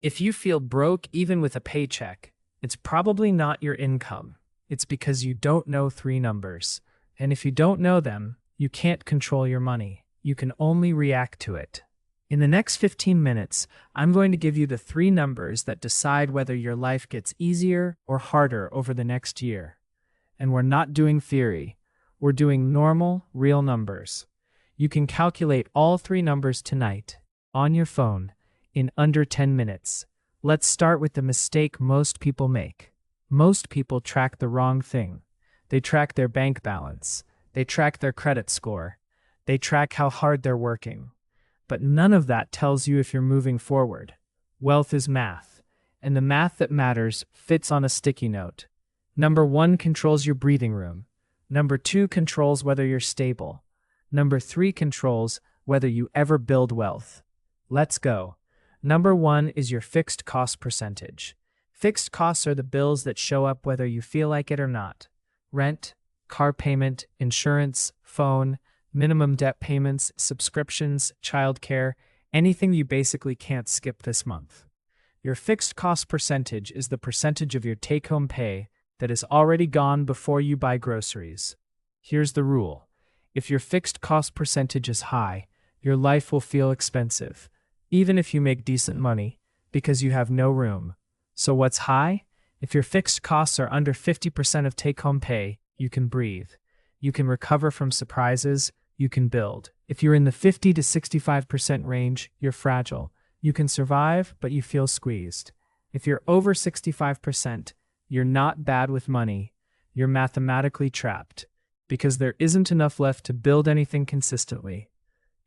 If you feel broke even with a paycheck, it's probably not your income. It's because you don't know three numbers. And if you don't know them, you can't control your money. You can only react to it. In the next 15 minutes, I'm going to give you the three numbers that decide whether your life gets easier or harder over the next year. And we're not doing theory. We're doing normal, real numbers. You can calculate all three numbers tonight, on your phone, in under 10 minutes. Let's start with the mistake most people make. Most people track the wrong thing. They track their bank balance. They track their credit score. They track how hard they're working. But none of that tells you if you're moving forward. Wealth is math, and the math that matters fits on a sticky note. Number 1 controls your breathing room. Number 2 controls whether you're stable. Number 3 controls whether you ever build wealth. Let's go. Number 1 is your fixed cost percentage. Fixed costs are the bills that show up whether you feel like it or not. Rent, car payment, insurance, phone, minimum debt payments, subscriptions, childcare, anything you basically can't skip this month. Your fixed cost percentage is the percentage of your take-home pay that is already gone before you buy groceries. Here's the rule. If your fixed cost percentage is high, your life will feel expensive, even if you make decent money, because you have no room. So what's high? If your fixed costs are under 50% of take-home pay, you can breathe. You can recover from surprises. You can build. If you're in the 50 to 65% range, you're fragile. You can survive, but you feel squeezed. If you're over 65%, you're not bad with money. You're mathematically trapped, because there isn't enough left to build anything consistently.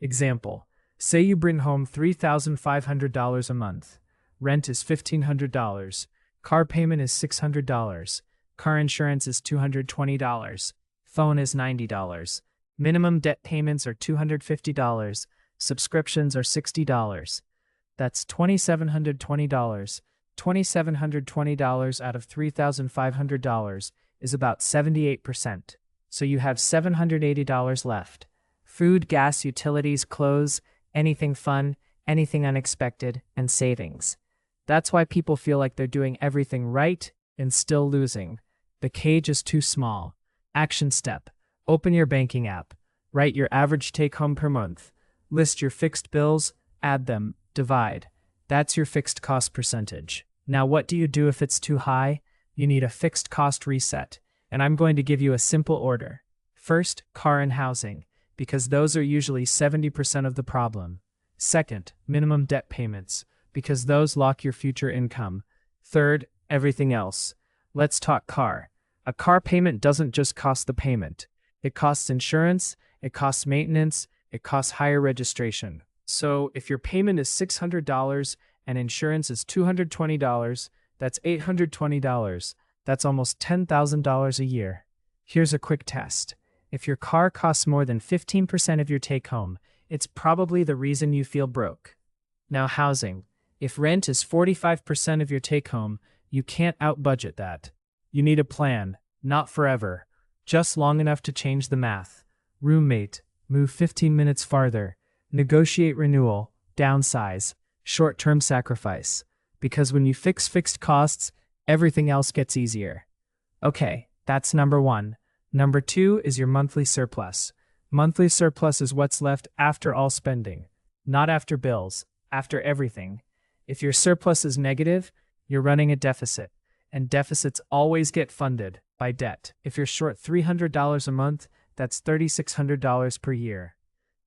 Example, say you bring home $3,500 a month. Rent is $1,500. Car payment is $600. Car insurance is $220. Phone is $90. Minimum debt payments are $250. Subscriptions are $60. That's $2,720. $2,720 out of $3,500 is about 78%. So you have $780 left. Food, gas, utilities, clothes, anything fun, anything unexpected, and savings. That's why people feel like they're doing everything right and still losing. The cage is too small. Action step. Open your banking app. Write your average take-home per month. List your fixed bills, add them, divide. That's your fixed cost percentage. Now what do you do if it's too high? You need a fixed cost reset, and I'm going to give you a simple order. First, car and housing, because those are usually 70% of the problem. Second, minimum debt payments, because those lock your future income. Third, everything else. Let's talk car. A car payment doesn't just cost the payment. It costs insurance, it costs maintenance, it costs higher registration. So if your payment is $600 and insurance is $220, that's $820. That's almost $10,000 a year. Here's a quick test. If your car costs more than 15% of your take-home, it's probably the reason you feel broke. Now housing. If rent is 45% of your take-home, you can't out-budget that. You need a plan, not forever, just long enough to change the math. Roommate, move 15 minutes farther. Negotiate renewal, downsize, short-term sacrifice. Because when you fix fixed costs, everything else gets easier. Okay, that's number 1. Number 2 is your monthly surplus. Monthly surplus is what's left after all spending, not after bills, after everything. If your surplus is negative, you're running a deficit, and deficits always get funded by debt. If you're short $300 a month, that's $3,600 per year.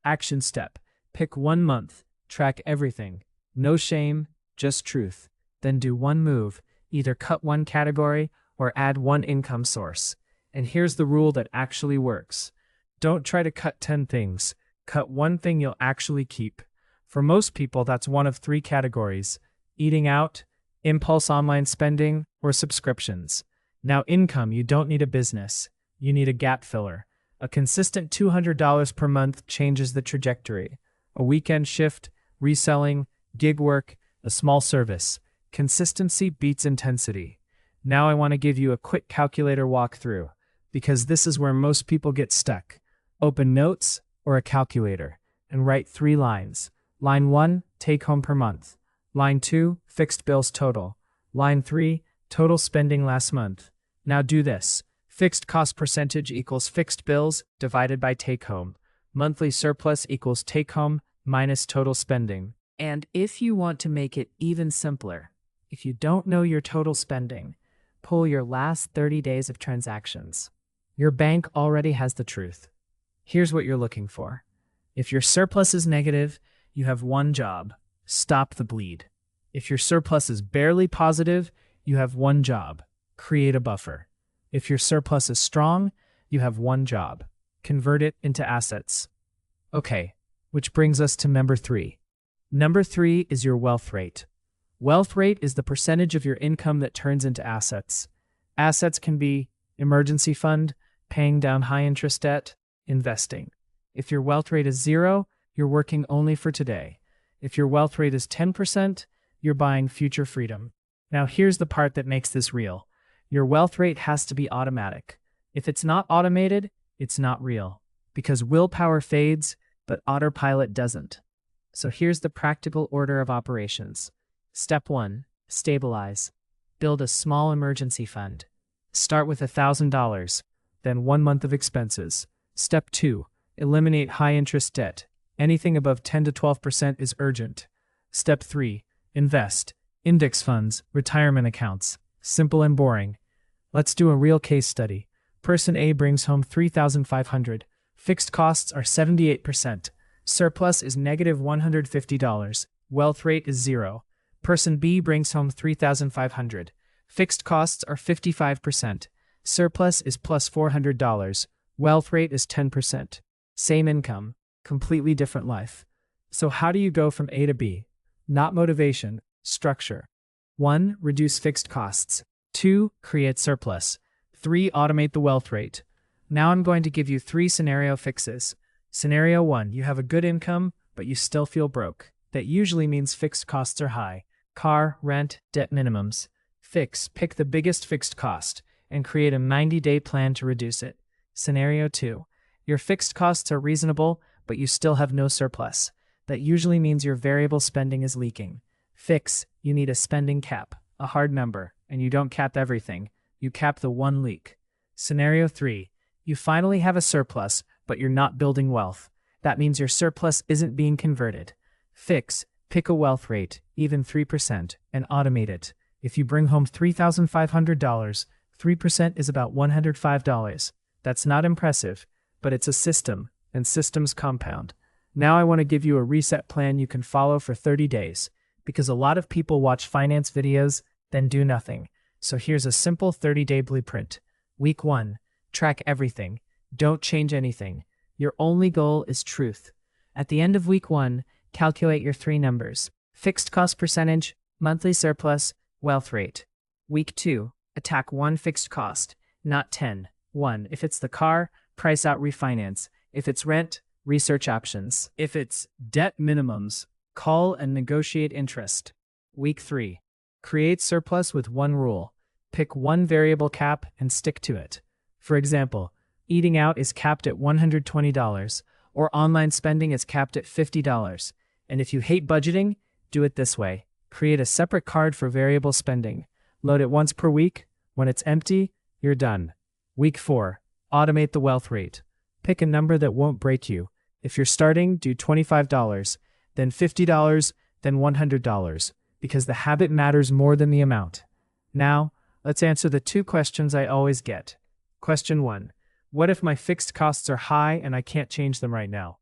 Action step. Pick 1 month. Track everything. No shame, just truth. Then do one move. Either cut one category or add one income source. And here's the rule that actually works. Don't try to cut 10 things. Cut one thing you'll actually keep. For most people, that's one of 3 categories: eating out, impulse online spending, or subscriptions. Now income, you don't need a business. You need a gap filler. A consistent $200 per month changes the trajectory. A weekend shift, reselling, gig work, a small service. Consistency beats intensity. Now I want to give you a quick calculator walkthrough, because this is where most people get stuck. Open Notes or a calculator and write 3 lines. Line 1, take home per month. Line 2, fixed bills total. Line 3, total spending last month. Now do this. Fixed cost percentage equals fixed bills divided by take-home. Monthly surplus equals take-home minus total spending. And if you want to make it even simpler, if you don't know your total spending, pull your last 30 days of transactions. Your bank already has the truth. Here's what you're looking for. If your surplus is negative, you have one job: stop the bleed. If your surplus is barely positive, you have one job: create a buffer. If your surplus is strong, you have one job: convert it into assets. Okay, which brings us to number 3. Number 3 is your wealth rate. Wealth rate is the percentage of your income that turns into assets. Assets can be emergency fund, paying down high-interest debt, investing. If your wealth rate is 0, you're working only for today. If your wealth rate is 10%, you're buying future freedom. Now here's the part that makes this real. Your wealth rate has to be automatic. If it's not automated, it's not real. Because willpower fades, but autopilot doesn't. So here's the practical order of operations. Step 1, stabilize. Build a small emergency fund. Start with $1,000, then 1 month of expenses. Step 2, eliminate high-interest debt. Anything above 10 to 12% is urgent. Step 3, invest. Index funds, retirement accounts. Simple and boring. Let's do a real case study. Person A brings home $3,500. Fixed costs are 78%. Surplus is negative $150. Wealth rate is 0. Person B brings home $3,500. Fixed costs are 55%. Surplus is plus $400. Wealth rate is 10%. Same income, completely different life. So how do you go from A to B? Not motivation, structure. 1. Reduce fixed costs. 2. Create surplus. 3. Automate the wealth rate. Now I'm going to give you 3 scenario fixes. Scenario 1. You have a good income, but you still feel broke. That usually means fixed costs are high. Car, rent, debt minimums. Pick the biggest fixed cost and create a 90-day plan to reduce it. Scenario 2. Your fixed costs are reasonable, but you still have no surplus. That usually means your variable spending is leaking. You need a spending cap, a hard number, and you don't cap everything. You cap the one leak. Scenario 3. You finally have a surplus, but you're not building wealth. That means your surplus isn't being converted. Pick a wealth rate, even 3%, and automate it. If you bring home $3,500, 3% is about $105. That's not impressive, but it's a system, and systems compound. Now I want to give you a reset plan you can follow for 30 days, because a lot of people watch finance videos, then do nothing. So here's a simple 30-day blueprint. Week 1. Track everything. Don't change anything. Your only goal is truth. At the end of week 1, calculate your 3 numbers: fixed cost percentage, monthly surplus, wealth rate. Week 2. Attack 1 fixed cost, not 10. 1. If it's the car, price out refinance. If it's rent, research options. If it's debt minimums, call and negotiate interest. Week 3. Create surplus with 1 rule. Pick 1 variable cap and stick to it. For example, eating out is capped at $120, or online spending is capped at $50. And if you hate budgeting, do it this way. Create a separate card for variable spending. Load it once per week. When it's empty, you're done. Week 4. Automate the wealth rate. Pick a number that won't break you. If you're starting, do $25, then $50, then $100, because the habit matters more than the amount. Now, let's answer the 2 questions I always get. Question 1. What if my fixed costs are high and I can't change them right now?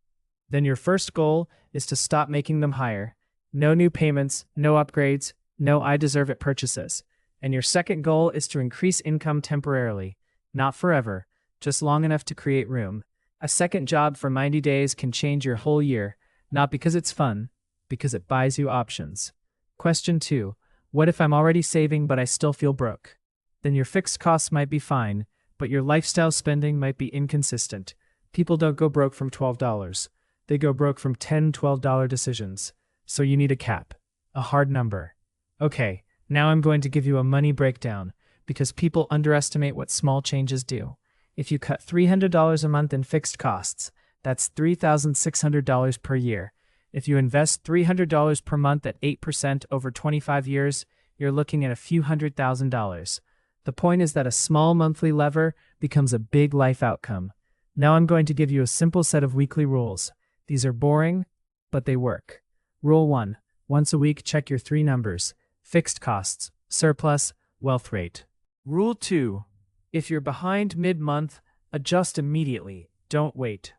Then your first goal is to stop making them higher. No new payments, no upgrades, no I deserve it purchases. And your second goal is to increase income temporarily, not forever, just long enough to create room. A second job for 90 days can change your whole year, not because it's fun, because it buys you options. Question 2. What if I'm already saving but I still feel broke? Then your fixed costs might be fine, but your lifestyle spending might be inconsistent. People don't go broke from $12. They go broke from $10, $12 decisions. So you need a cap, a hard number. Okay, now I'm going to give you a money breakdown, because people underestimate what small changes do. If you cut $300 a month in fixed costs, that's $3,600 per year. If you invest $300 per month at 8% over 25 years, you're looking at a few $100,000. The point is that a small monthly lever becomes a big life outcome. Now I'm going to give you a simple set of weekly rules. These are boring, but they work. Rule 1. Once a week, check your 3 numbers: fixed costs, surplus, wealth rate. Rule 2. If you're behind mid-month, adjust immediately. Don't wait.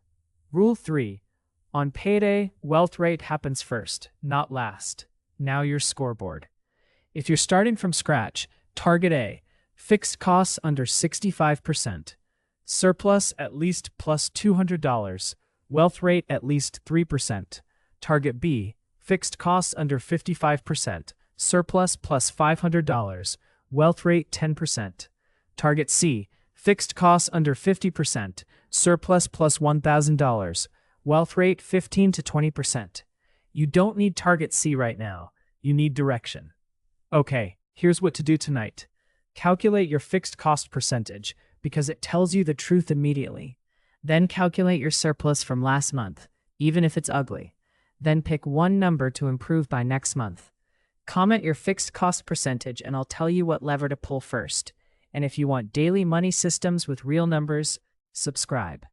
Rule 3. On payday, wealth rate happens first, not last. Now your scoreboard. If you're starting from scratch, target A. Fixed costs under 65%. Surplus at least plus $200. Wealth rate at least 3%. Target B. Fixed costs under 55%. Surplus plus $500. Wealth rate 10%. Target C. Fixed costs under 50%. Surplus plus $1,000. Wealth rate 15 to 20%. You don't need target C right now. You need direction. Okay, here's what to do tonight. Calculate your fixed cost percentage because it tells you the truth immediately. Then calculate your surplus from last month, even if it's ugly. Then pick one number to improve by next month. Comment your fixed cost percentage and I'll tell you what lever to pull first. And if you want daily money systems with real numbers, subscribe.